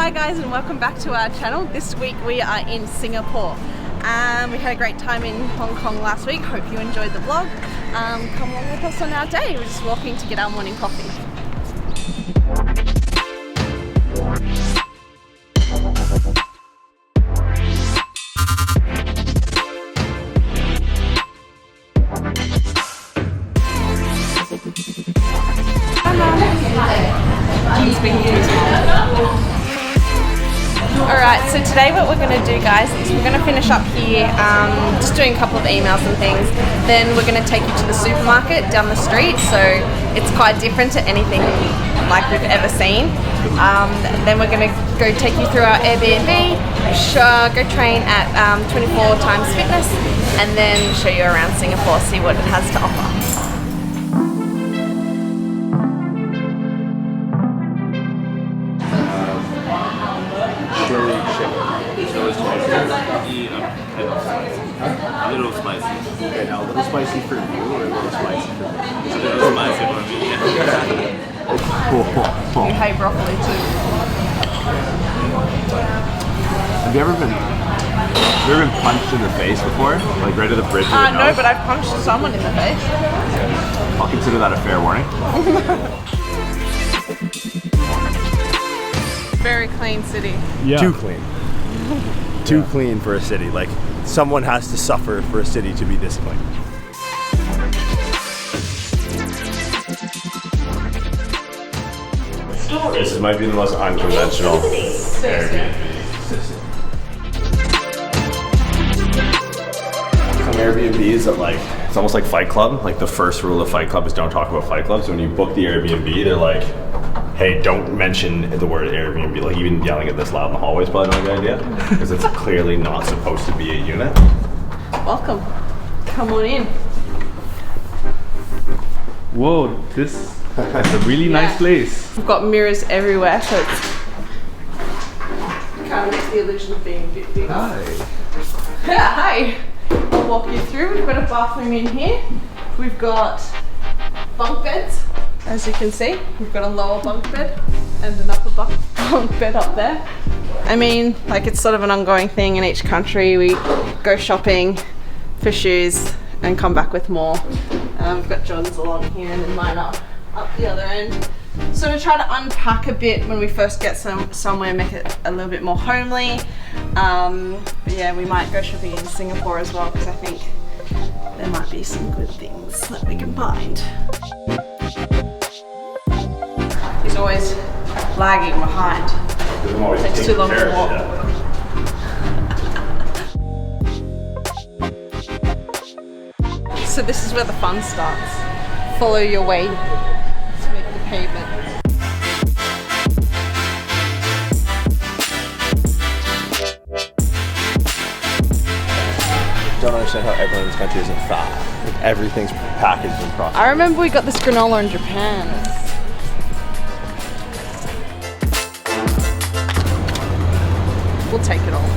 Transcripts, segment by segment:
Hi guys and welcome back to our channel. This week we are in Singapore. We had a great time in Hong Kong last week. Hope you enjoyed the vlog. Come along with us on our day. We're just walking to get our morning coffee. Alright, so today what we're going to do, guys, is we're going to finish up here, just doing a couple of emails and things. Then we're going to take you to the supermarket down the street, so it's quite different to anything like we've ever seen. Then we're going to go take you through our Airbnb, go train at 24 Times Fitness, and then show you around Singapore, see what it has to offer. A little spicy. Okay, now a little spicy for you or a little spicy for me? It's a little spicy for me, yeah. You hate broccoli too. Have you ever been punched in the face before? Like right at the bridge of the No, nose? but I've punched someone in the face. I'll consider that a fair warning. Very clean city. Yeah. Too clean. Too clean for a city. Like, someone has to suffer for a city to be this clean. This might be the most unconventional Airbnb. Some Airbnbs that, like, it's almost like Fight Club. Like, the first rule of Fight Club is don't talk about Fight Club. So when you book the Airbnb, they're like, hey, don't mention the word Airbnb. Like, even yelling at this loud in the hallway is probably not a good idea, because it's clearly not supposed to be a unit. Welcome. Come on in. Whoa, this is a really nice place. We've got mirrors everywhere, so it's kind of makes the illusion of being a bit bigger. Hi. Yeah, hi. I'll walk you through. We've got a bathroom in here. We've got bunk beds. As you can see, we've got a lower bunk bed and an upper bunk bed up there. I mean, like, it's sort of an ongoing thing in each country. We go shopping for shoes and come back with more. We've got John's along here and then mine up the other end. So to try to unpack a bit when we first get somewhere, make it a little bit more homely. But yeah, we might go shopping in Singapore as well, because I think there might be some good things that we can find. He's always lagging behind. It takes too long to walk. So this is where the fun starts. Follow your way to the pavement. I don't understand how everyone in this country isn't fat. Like, everything's packaged and processed. I remember we got this granola in Japan. We'll take it all.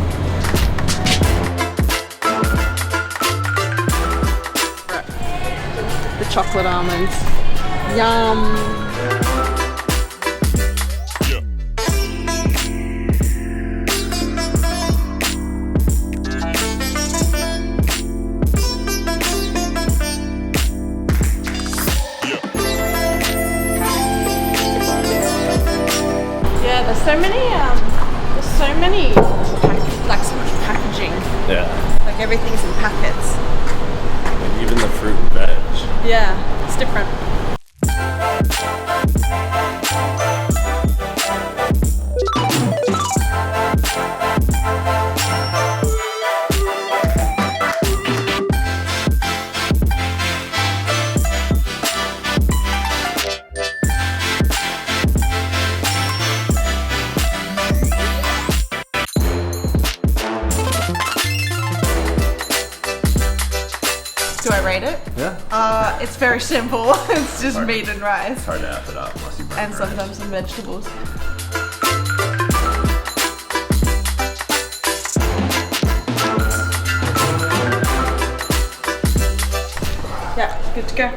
The chocolate almonds. Yum. Yeah, there's so many, like, so much packaging. Yeah. Like, everything's in packets. Like, even the fruit and veg. Yeah, it's different. Do I rate it? Yeah. It's very simple. It's just meat and rice. It's hard to F it up unless you burn And it. sometimes some vegetables. Yeah, good to go.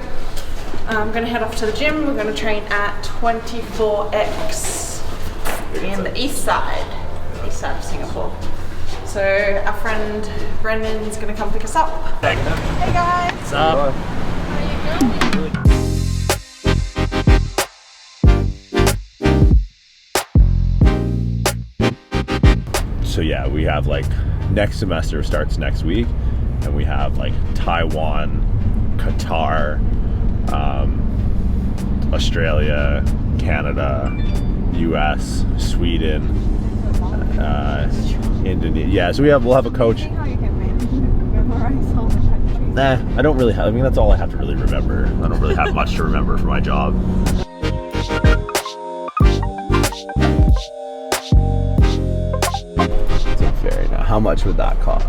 I'm gonna head off to the gym. We're gonna train at 24X. in the east side of Singapore. So our friend Brendan's gonna come pick us up. Hey guys! What's up? How are you going? So yeah, we have like next semester starts next week, and we have like Taiwan, Qatar, Australia, Canada, US, Sweden, Indonesia. Yeah, so we'll have a coach. How you can manage it, memorize all the countries. Nah, I don't really have. I mean, that's all I have to really remember. I don't really have much to remember for my job. Very now. How much would that cost?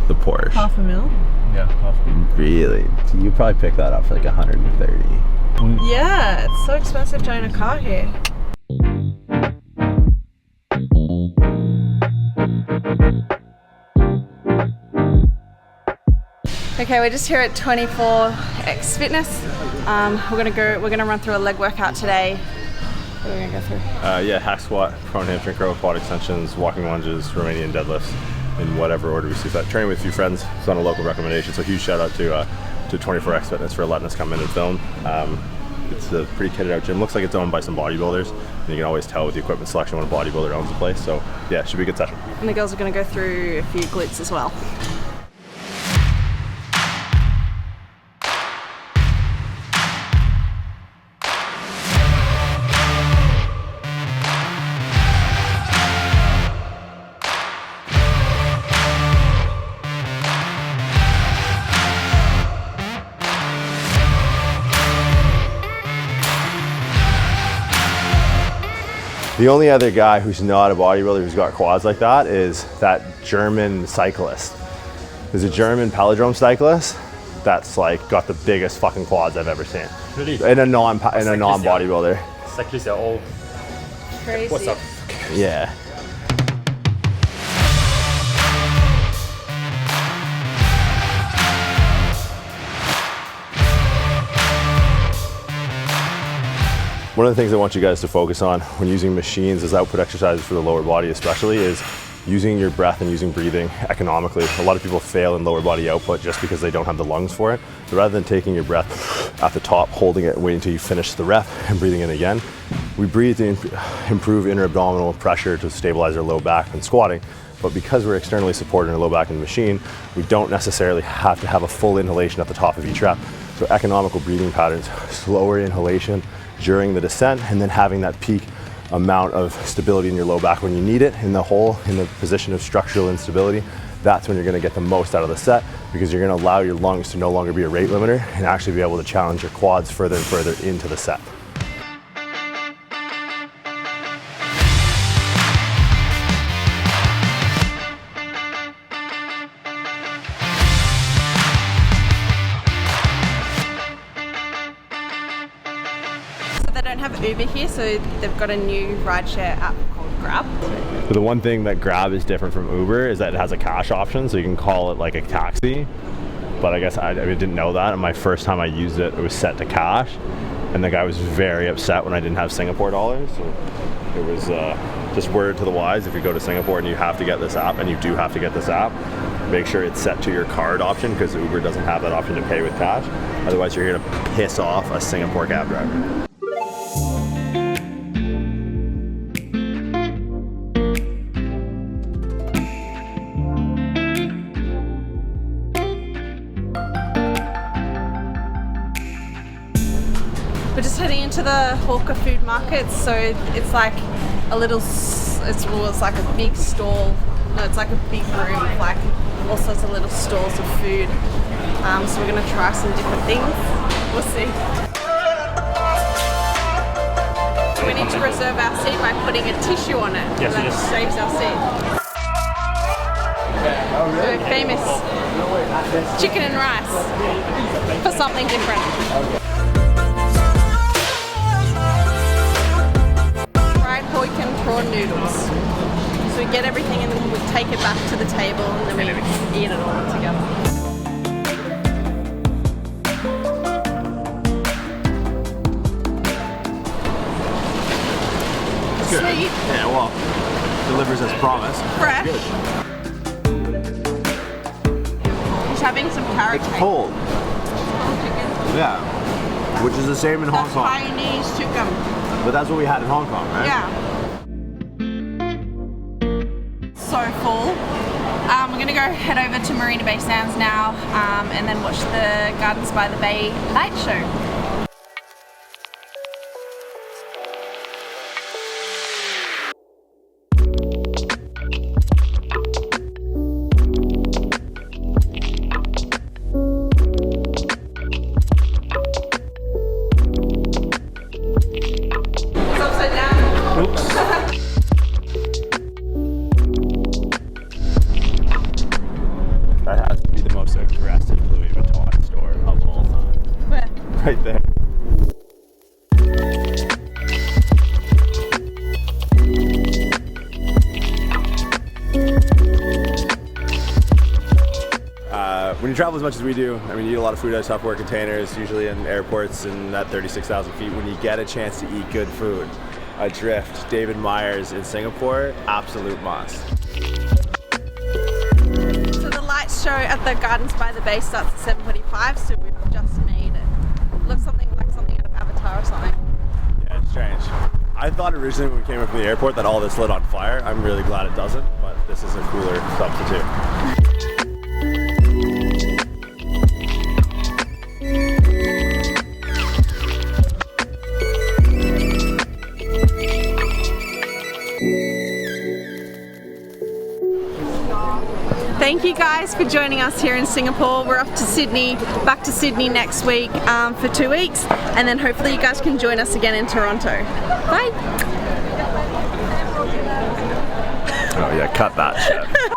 The Porsche. $500,000. Yeah, half. Really? So you probably pick that up for like 130. Yeah, it's so expensive to own a car here. Okay, we're just here at 24X Fitness. We're gonna run through a leg workout today. What are we gonna go through? Yeah, hack squat, prone hamstring curl, quad extensions, walking lunges, Romanian deadlifts, in whatever order we see that. Training with a few friends. It's on a local recommendation, so huge shout out to 24X Fitness for letting us come in and film. It's a pretty kitted out gym. Looks like it's owned by some bodybuilders, and you can always tell with the equipment selection when a bodybuilder owns the place. So yeah, it should be a good session. And the girls are gonna go through a few glutes as well. The only other guy who's not a bodybuilder who's got quads like that is that German cyclist. There's a German pelodrome cyclist that's like got the biggest fucking quads I've ever seen. Really? In a non-bodybuilder. Cyclists are all. Crazy. What's up? Yeah. One of the things I want you guys to focus on when using machines as output exercises for the lower body especially is using your breath and using breathing economically. A lot of people fail in lower body output just because they don't have the lungs for it. So rather than taking your breath at the top, holding it, waiting until you finish the rep and breathing in again, we breathe to improve inner abdominal pressure to stabilize our low back when squatting. But because we're externally supporting our low back in the machine, we don't necessarily have to have a full inhalation at the top of each rep. So economical breathing patterns, slower inhalation during the descent, and then having that peak amount of stability in your low back when you need it in the position of structural instability. That's when you're gonna get the most out of the set, because you're gonna allow your lungs to no longer be a rate limiter and actually be able to challenge your quads further and further into the set. Uber here, so they've got a new rideshare app called Grab. So the one thing that Grab is different from Uber is that it has a cash option, so you can call it like a taxi. But I guess I didn't know that, and my first time I used it, it was set to cash, and the guy was very upset when I didn't have Singapore dollars. So it was just word to the wise: if you go to Singapore and you have to get this app, and you do have to get this app, make sure it's set to your card option, because Uber doesn't have that option to pay with cash. Otherwise, you're here to piss off a Singapore cab driver. We're just heading into the hawker food market, so it's like a little, it's like a big stall. No, it's like a big room with like all sorts of little stalls of food. So we're gonna try some different things. We'll see. We need to reserve our seat by putting a tissue on it. Yes, and that yes. saves our seat. So famous chicken and rice for something different. Hoikken Prawn Noodles. So we get everything and then we take it back to the table and then we eat it all together. sweet, Yeah, well, delivers as promised. fresh. Good. He's having some carrot It's cake. cold. Cold chicken. Yeah. Which is the same in Hong That's Kong. Hainanese Chicken. But that's what we had in Hong Kong, right? Yeah. So full. We're gonna go head over to Marina Bay Sands now, and then watch the Gardens by the Bay light show. It's upside down. Oops. That has to be the most aggressive Louis Vuitton store of all time. Where? Right there. When you travel as much as we do, I mean, you eat a lot of food out of Tupperware containers, usually in airports and at 36,000 feet. When you get a chance to eat good food, Adrift, David Meyer's in Singapore, absolute must. So the light show at the Gardens by the Bay starts at 7:45, so we've just made it. Looks something like something out of Avatar or something. Yeah, it's strange. I thought originally when we came in from the airport that all this lit on fire. I'm really glad it doesn't, but this is a cooler substitute. Thank you guys for joining us here in Singapore. We're off to Sydney, back to Sydney next week for 2 weeks, and then hopefully you guys can join us again in Toronto. Bye! Oh yeah, cut that shit.